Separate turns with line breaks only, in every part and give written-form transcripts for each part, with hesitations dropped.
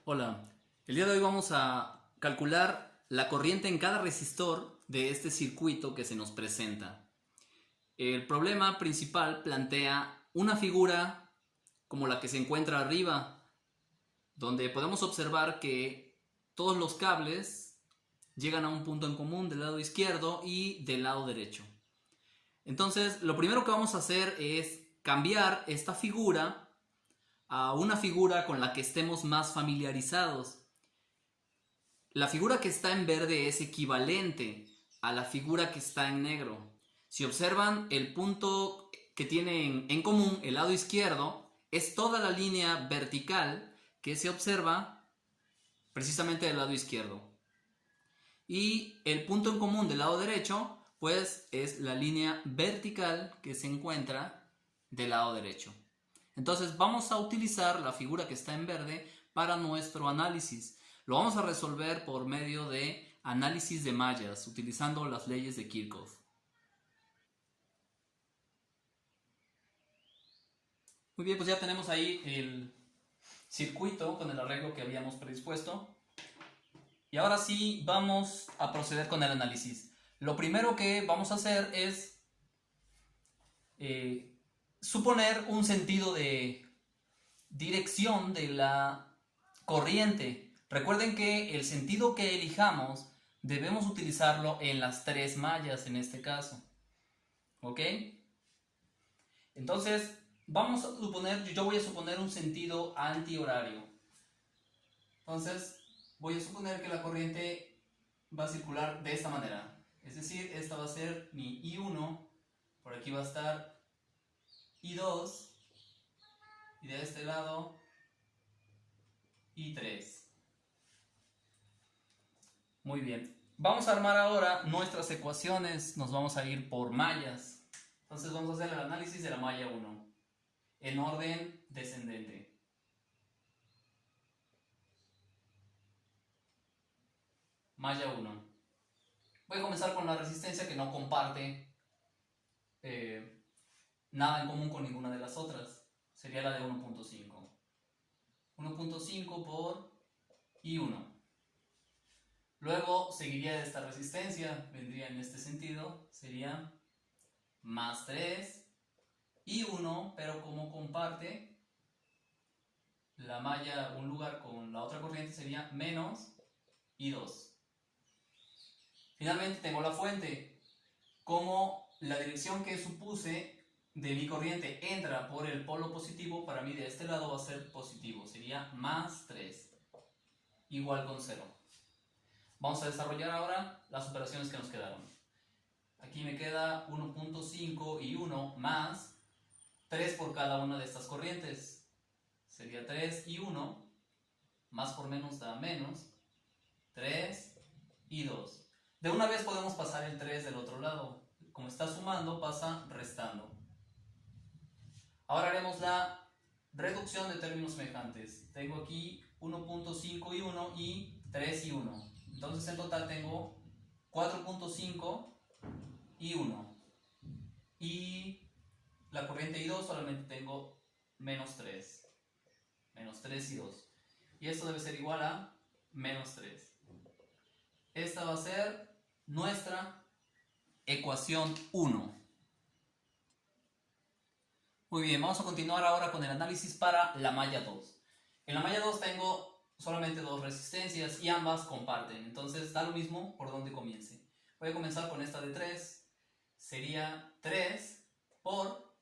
Hola, el día de hoy vamos a calcular la corriente en cada resistor de este circuito que se nos presenta. El problema principal plantea una figura como la que se encuentra arriba, donde podemos observar que todos los cables llegan a un punto en común del lado izquierdo y del lado derecho. Entonces, lo primero que vamos a hacer es cambiar esta figura a una figura con la que estemos más familiarizados. La figura que está en verde es equivalente a la figura que está en negro. Si observan, el punto que tienen en común el lado izquierdo es toda la línea vertical que se observa precisamente del lado izquierdo. Y el punto en común del lado derecho, pues es la línea vertical que se encuentra del lado derecho. Entonces vamos a utilizar la figura que está en verde para nuestro análisis. Lo vamos a resolver por medio de análisis de mallas, utilizando las leyes de Kirchhoff. Muy bien, pues ya tenemos ahí el circuito con el arreglo que habíamos predispuesto. Y ahora sí vamos a proceder con el análisis. Lo primero que vamos a hacer es suponer un sentido de dirección de la corriente. Recuerden que el sentido que elijamos debemos utilizarlo en las tres mallas en este caso. ¿Ok? Entonces, yo voy a suponer un sentido antihorario. Entonces, voy a suponer que la corriente va a circular de esta manera. Es decir, esta va a ser mi I1, por aquí va a estar I2, y de este lado I3. Muy bien. Vamos a armar ahora nuestras ecuaciones. Nos vamos a ir por mallas. Entonces vamos a hacer el análisis de la malla 1 en orden descendente. Malla 1. Voy a comenzar con la resistencia que no comparte nada en común con ninguna de las otras. Sería la de 1.5. 1.5 por I1. Luego seguiría esta resistencia, vendría en este sentido, sería más 3 I1, pero como comparte la malla un lugar con la otra corriente sería menos I2. Finalmente tengo la fuente. Como la dirección que supuse de mi corriente entra por el polo positivo, para mí de este lado va a ser positivo, sería más 3, igual con 0. Vamos a desarrollar ahora las operaciones que nos quedaron. Aquí me queda 1.5 y 1 más 3 por cada una de estas corrientes. Sería 3 y 1, más por menos da menos, 3 y 2. De una vez podemos pasar el 3 del otro lado. Como está sumando, pasa restando. Ahora haremos la reducción de términos semejantes. Tengo aquí 1.5 y 1 y 3 y 1. Entonces en total tengo 4.5 y 1. Y la corriente I2 solamente tengo menos 3. Menos 3 y 2. Y esto debe ser igual a menos 3. Esta va a ser nuestra ecuación 1. Muy bien, vamos a continuar ahora con el análisis para la malla 2. En la malla 2 tengo solamente dos resistencias y ambas comparten, entonces da lo mismo por donde comience. Voy a comenzar con esta de 3, sería 3 por,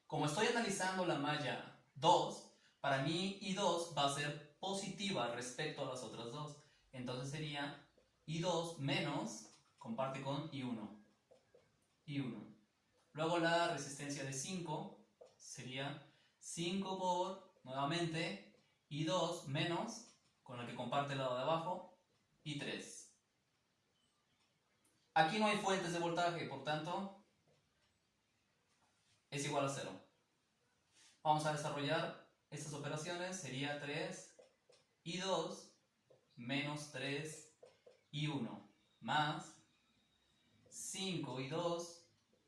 como estoy analizando la malla 2, para mí I2 va a ser positiva respecto a las otras dos, entonces sería I2 menos, comparte con I1. I1. Luego la resistencia de 5 sería 5 por, nuevamente, I2 menos, con la que comparte el lado de abajo, I3. Aquí no hay fuentes de voltaje, por tanto, es igual a 0. Vamos a desarrollar estas operaciones, sería 3 I2 menos 3 I1 más 5 I2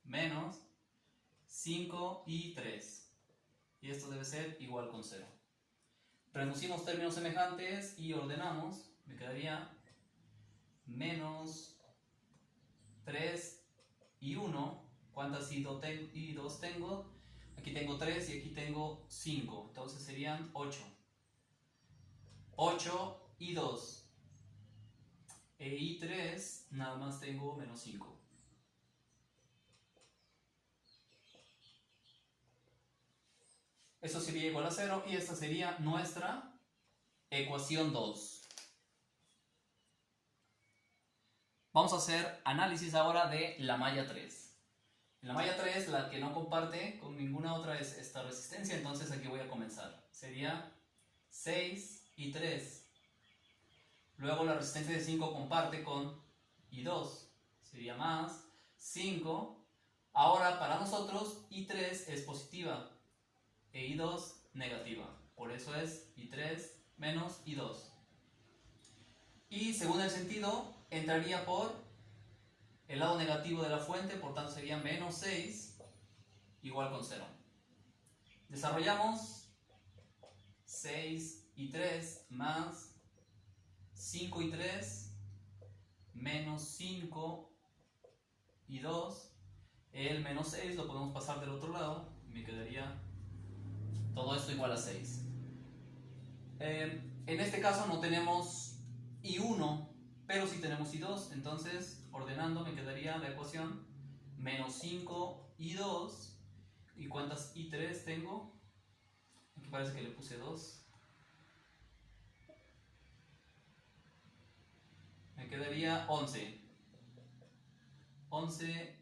menos 5 y 3. Y esto debe ser igual con 0. Reducimos términos semejantes y ordenamos. Me quedaría menos 3 y 1. ¿Cuántas y 2 tengo? Aquí tengo 3 y aquí tengo 5. Entonces serían 8. 8 y 2. Y 3, nada más tengo menos 5. Esto sería igual a 0 y esta sería nuestra ecuación 2. Vamos a hacer análisis ahora de la malla 3. En la malla 3, la que no comparte con ninguna otra es esta resistencia, entonces aquí voy a comenzar. Sería 6 y 3. Luego la resistencia de 5 comparte con I2. Sería más 5. Ahora para nosotros I3 es positiva e I2 negativa. Por eso es I3 menos I2. Y según el sentido, entraría por el lado negativo de la fuente, por tanto sería menos 6 igual con 0. Desarrollamos 6 y 3 más 5 y 3 menos 5 y 2. El menos 6 lo podemos pasar del otro lado y me quedaría todo esto igual a 6. En este caso no tenemos I1, pero sí tenemos I2, entonces ordenando me quedaría la ecuación menos 5 I2. ¿Y cuántas I3 tengo? Aquí parece que le puse 2. Me quedaría 11. 11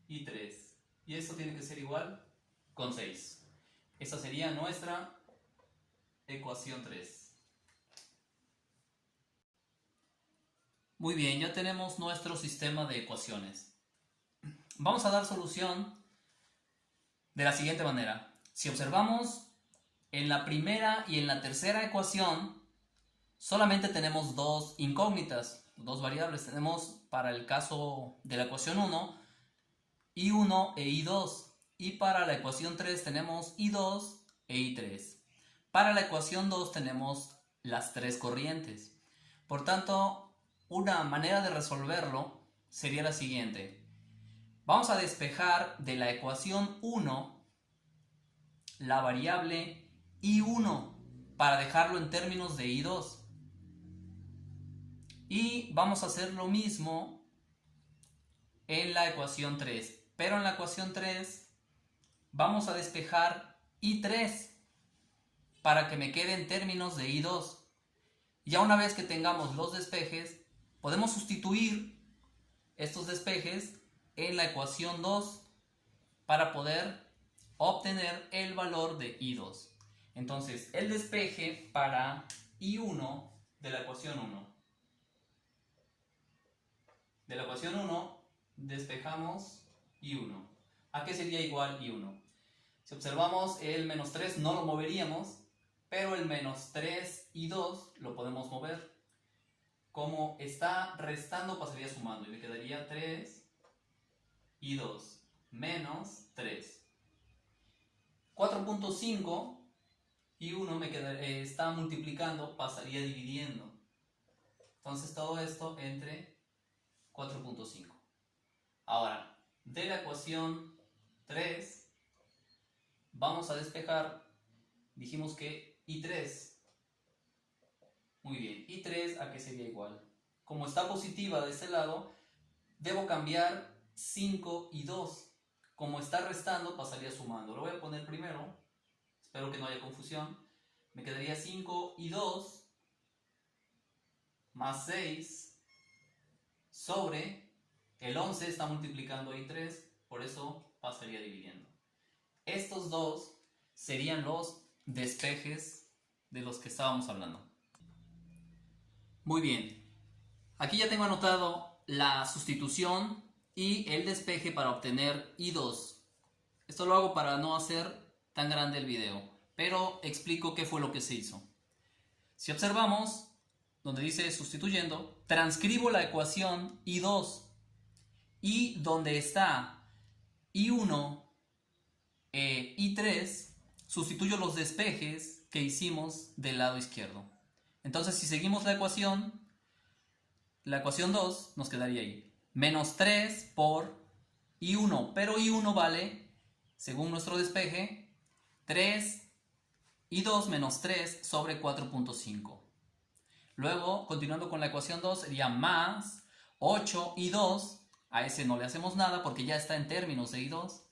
y 3. Y esto tiene que ser igual con 6. Esta sería nuestra ecuación 3. Muy bien, ya tenemos nuestro sistema de ecuaciones. Vamos a dar solución de la siguiente manera. Si observamos, en la primera y en la tercera ecuación solamente tenemos dos incógnitas, dos variables. Tenemos para el caso de la ecuación 1, I1 e I2. Y para la ecuación 3 tenemos I2 e I3. Para la ecuación 2 tenemos las tres corrientes. Por tanto, una manera de resolverlo sería la siguiente. Vamos a despejar de la ecuación 1 la variable I1 para dejarlo en términos de I2. Y vamos a hacer lo mismo en la ecuación 3. Pero en la ecuación 3 vamos a despejar I3 para que me quede en términos de I2. Ya una vez que tengamos los despejes, podemos sustituir estos despejes en la ecuación 2 para poder obtener el valor de I2. Entonces, el despeje para I1 de la ecuación 1. De la ecuación 1 despejamos I1. ¿A qué sería igual I1? Si observamos, el menos 3 no lo moveríamos, pero el menos 3 y 2 lo podemos mover. Como está restando, pasaría sumando y me quedaría 3 y 2 menos 3. 4.5 y 1 está multiplicando, pasaría dividiendo. Entonces todo esto entre 4.5. Ahora, de la ecuación 3 vamos a despejar, dijimos que I3. Muy bien, I3 ¿a qué sería igual? Como está positiva de este lado, debo cambiar 5 y 2. Como está restando, pasaría sumando. Lo voy a poner primero, espero que no haya confusión. Me quedaría 5 y 2 más 6 sobre el 11 está multiplicando I3, por eso pasaría dividiendo. Estos dos serían los despejes de los que estábamos hablando. Muy bien, aquí ya tengo anotado la sustitución y el despeje para obtener I2. Esto lo hago para no hacer tan grande el video, pero explico qué fue lo que se hizo. Si observamos, donde dice sustituyendo, transcribo la ecuación I2 y donde está I1 I3, sustituyo los despejes que hicimos del lado izquierdo. Entonces, si seguimos la ecuación 2 nos quedaría ahí. Menos 3 por I1, pero I1 vale, según nuestro despeje, 3 I2 menos 3 sobre 4.5. Luego, continuando con la ecuación 2, sería más 8 I2, a ese no le hacemos nada porque ya está en términos de I2.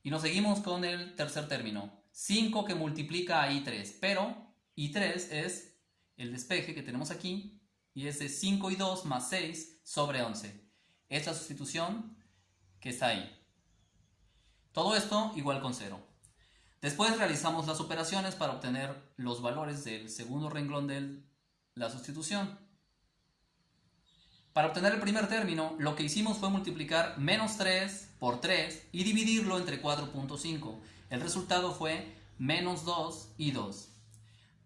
Y nos seguimos con el tercer término, 5 que multiplica a I3, pero I3 es el despeje que tenemos aquí, y es de 5 I2 más 6 sobre 11. Es la sustitución que está ahí. Todo esto igual con 0. Después realizamos las operaciones para obtener los valores del segundo renglón de la sustitución. Para obtener el primer término, lo que hicimos fue multiplicar menos 3 por 3 y dividirlo entre 4.5. El resultado fue menos 2 y 2.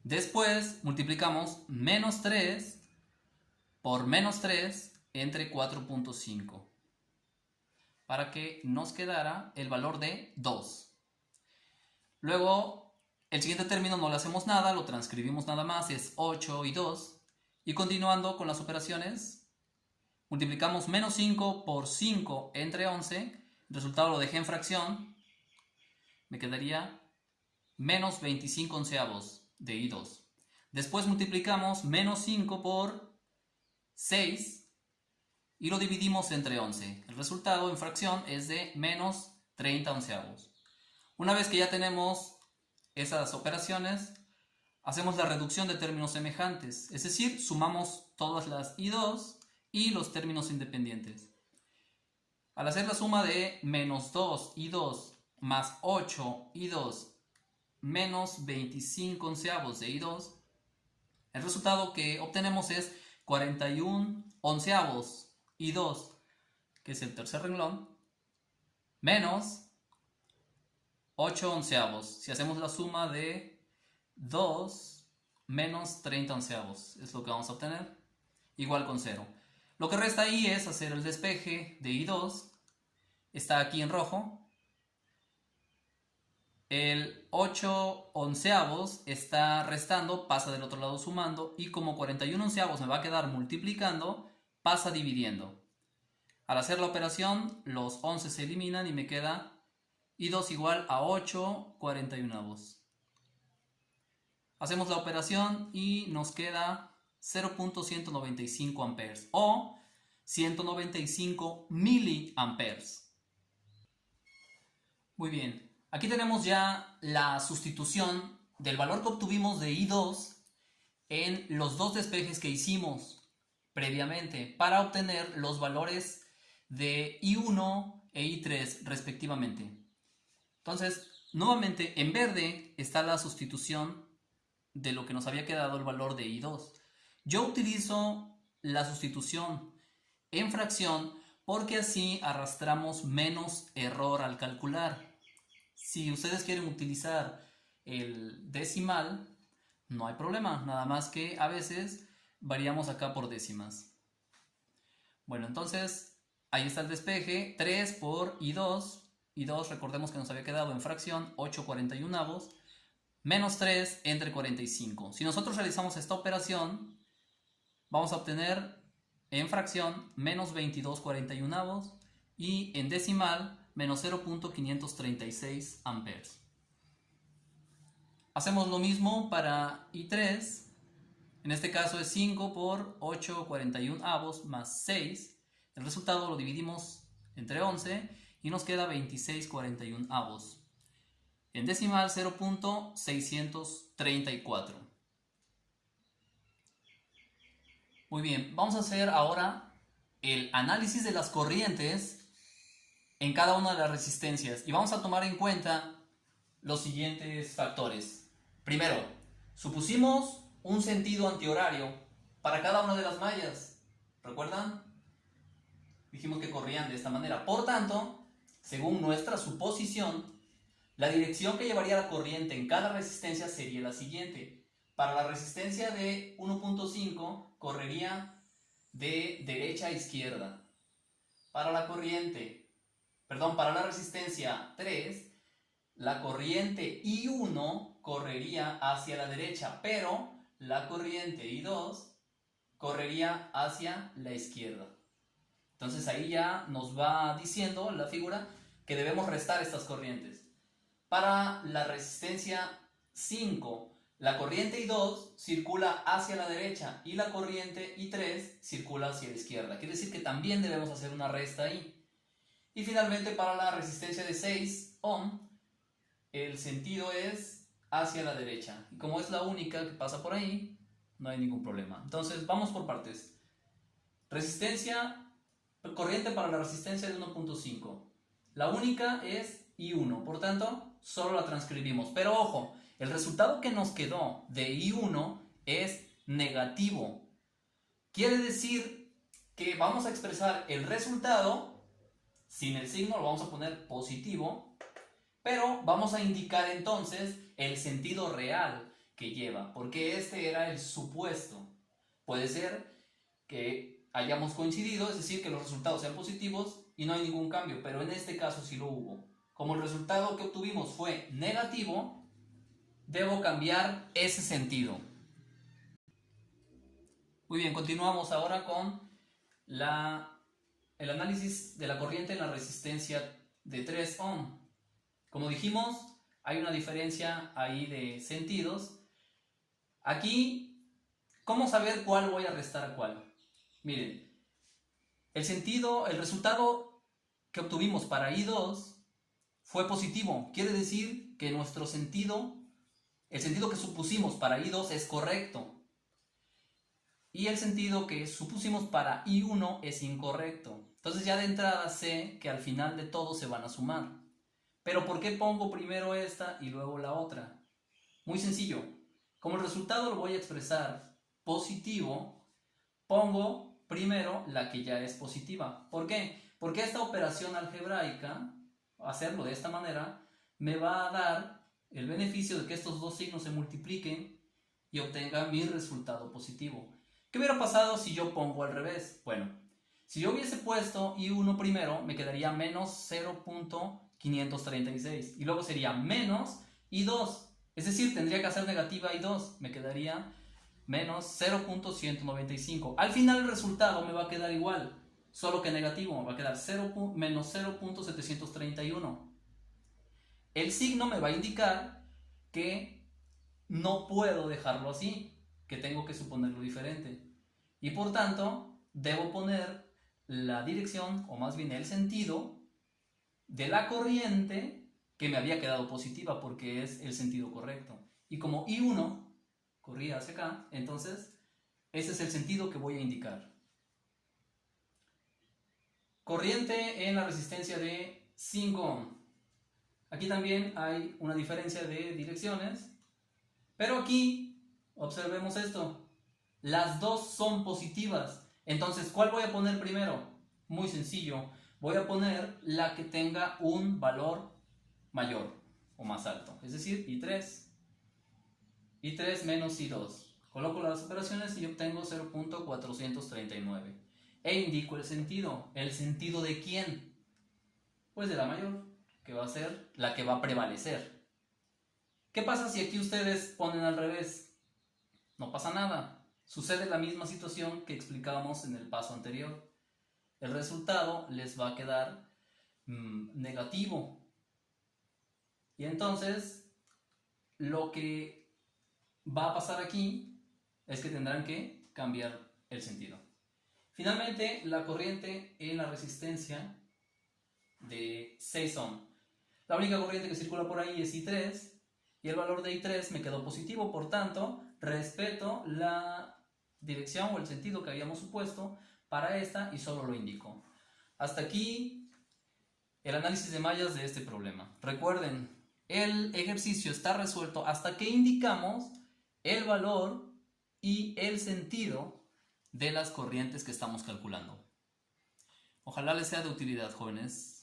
Después multiplicamos menos 3 por menos 3 entre 4.5 para que nos quedara el valor de 2. Luego, el siguiente término no le hacemos nada, lo transcribimos nada más, es 8 y 2. Y continuando con las operaciones, multiplicamos menos 5 por 5 entre 11. El resultado lo dejé en fracción. Me quedaría menos 25 onceavos de I2. Después multiplicamos menos 5 por 6 y lo dividimos entre 11. El resultado en fracción es de menos 30 onceavos. Una vez que ya tenemos esas operaciones, hacemos la reducción de términos semejantes, es decir, sumamos todas las I2 y los términos independientes. Al hacer la suma de menos 2 I2 más 8 I2 menos 25 onceavos de I2, el resultado que obtenemos es 41 onceavos I2, que es el tercer renglón, menos 8 onceavos. Si hacemos la suma de 2 menos 30 onceavos, es lo que vamos a obtener, igual con 0. Lo que resta ahí es hacer el despeje de I2, está aquí en rojo. El 8 onceavos está restando, pasa del otro lado sumando, y como 41 onceavos me va a quedar multiplicando, pasa dividiendo. Al hacer la operación, los 11 se eliminan y me queda I2 igual a 8 41avos. Hacemos la operación y nos queda 0.195 amperes o 195 miliamperes. Muy bien, aquí tenemos ya la sustitución del valor que obtuvimos de I2 en los dos despejes que hicimos previamente para obtener los valores de I1 e I3 respectivamente. Entonces, nuevamente en verde está la sustitución de lo que nos había quedado el valor de I2. Yo utilizo la sustitución en fracción porque así arrastramos menos error al calcular. Si ustedes quieren utilizar el decimal, no hay problema, nada más que a veces variamos acá por décimas. Bueno, entonces ahí está el despeje, 3 por I2. I2, recordemos que nos había quedado en fracción 8 41avos, menos 3 entre 45. Si nosotros realizamos esta operación, vamos a obtener en fracción menos 22 41avos y en decimal menos 0.536 amperes. Hacemos lo mismo para I3. En este caso es 5 por 8 41avos más 6. El resultado lo dividimos entre 11 y nos queda 26 41avos. En decimal 0.634. Muy bien, vamos a hacer ahora el análisis de las corrientes en cada una de las resistencias y vamos a tomar en cuenta los siguientes factores. Primero, supusimos un sentido antihorario para cada una de las mallas. ¿Recuerdan? Dijimos que corrían de esta manera. Por tanto, según nuestra suposición, la dirección que llevaría la corriente en cada resistencia sería la siguiente. Para la resistencia de 1.5 correría de derecha a izquierda. Para la resistencia 3, la corriente I1 correría hacia la derecha, pero la corriente I2 correría hacia la izquierda. Entonces ahí ya nos va diciendo la figura que debemos restar estas corrientes. Para la resistencia 5, la corriente I2 circula hacia la derecha y la corriente I3 circula hacia la izquierda. Quiere decir que también debemos hacer una resta ahí. Y finalmente para la resistencia de 6 ohm, el sentido es hacia la derecha. Y como es la única que pasa por ahí, no hay ningún problema. Entonces vamos por partes. Corriente para la resistencia de 1.5. La única es I1, por tanto, solo la transcribimos. Pero ojo, el resultado que nos quedó de I1 es negativo. Quiere decir que vamos a expresar el resultado, sin el signo lo vamos a poner positivo, pero vamos a indicar entonces el sentido real que lleva, porque este era el supuesto. Puede ser que hayamos coincidido, es decir, que los resultados sean positivos y no hay ningún cambio, pero en este caso sí lo hubo. Como el resultado que obtuvimos fue negativo, debo cambiar ese sentido. Muy bien, continuamos ahora con el análisis de la corriente en la resistencia de 3 ohm. Como dijimos, hay una diferencia ahí de sentidos. Aquí, ¿cómo saber cuál voy a restar a cuál? Miren, el resultado que obtuvimos para I2 fue positivo. Quiere decir que nuestro sentido, el sentido que supusimos para I2 es correcto. Y el sentido que supusimos para I1 es incorrecto. Entonces ya de entrada sé que al final de todo se van a sumar. Pero ¿por qué pongo primero esta y luego la otra? Muy sencillo. Como el resultado lo voy a expresar positivo, pongo primero la que ya es positiva. ¿Por qué? Porque esta operación algebraica, hacerlo de esta manera, me va a dar el beneficio de que estos dos signos se multipliquen y obtenga mi resultado positivo. ¿Qué hubiera pasado si yo pongo al revés? Bueno, si yo hubiese puesto I1 primero, me quedaría menos 0.536 y luego sería menos I2. Es decir, tendría que hacer negativa I2, me quedaría menos 0.195. Al final el resultado me va a quedar igual, solo que negativo, me va a quedar menos 0.731. El signo me va a indicar que no puedo dejarlo así, que tengo que suponerlo diferente. Y por tanto, debo poner la dirección, o más bien el sentido, de la corriente que me había quedado positiva, porque es el sentido correcto. Y como I1 corría hacia acá, entonces ese es el sentido que voy a indicar. Corriente en la resistencia de 5 ohm. Aquí también hay una diferencia de direcciones, pero aquí observemos esto. Las dos son positivas. Entonces, ¿cuál voy a poner primero? Muy sencillo. Voy a poner la que tenga un valor mayor o más alto. Es decir, I3. I3 menos I2. Coloco las operaciones y obtengo 0.439. E indico el sentido. ¿El sentido de quién? Pues de la mayor, que va a ser la que va a prevalecer. ¿Qué pasa si aquí ustedes ponen al revés? No pasa nada. Sucede la misma situación que explicábamos en el paso anterior. El resultado les va a quedar negativo. Y entonces, lo que va a pasar aquí es que tendrán que cambiar el sentido. Finalmente, la corriente en la resistencia de 6 ohm. La única corriente que circula por ahí es I3 y el valor de I3 me quedó positivo, por tanto, respeto la dirección o el sentido que habíamos supuesto para esta y solo lo indico. Hasta aquí el análisis de mallas de este problema. Recuerden, el ejercicio está resuelto hasta que indicamos el valor y el sentido de las corrientes que estamos calculando. Ojalá les sea de utilidad, jóvenes.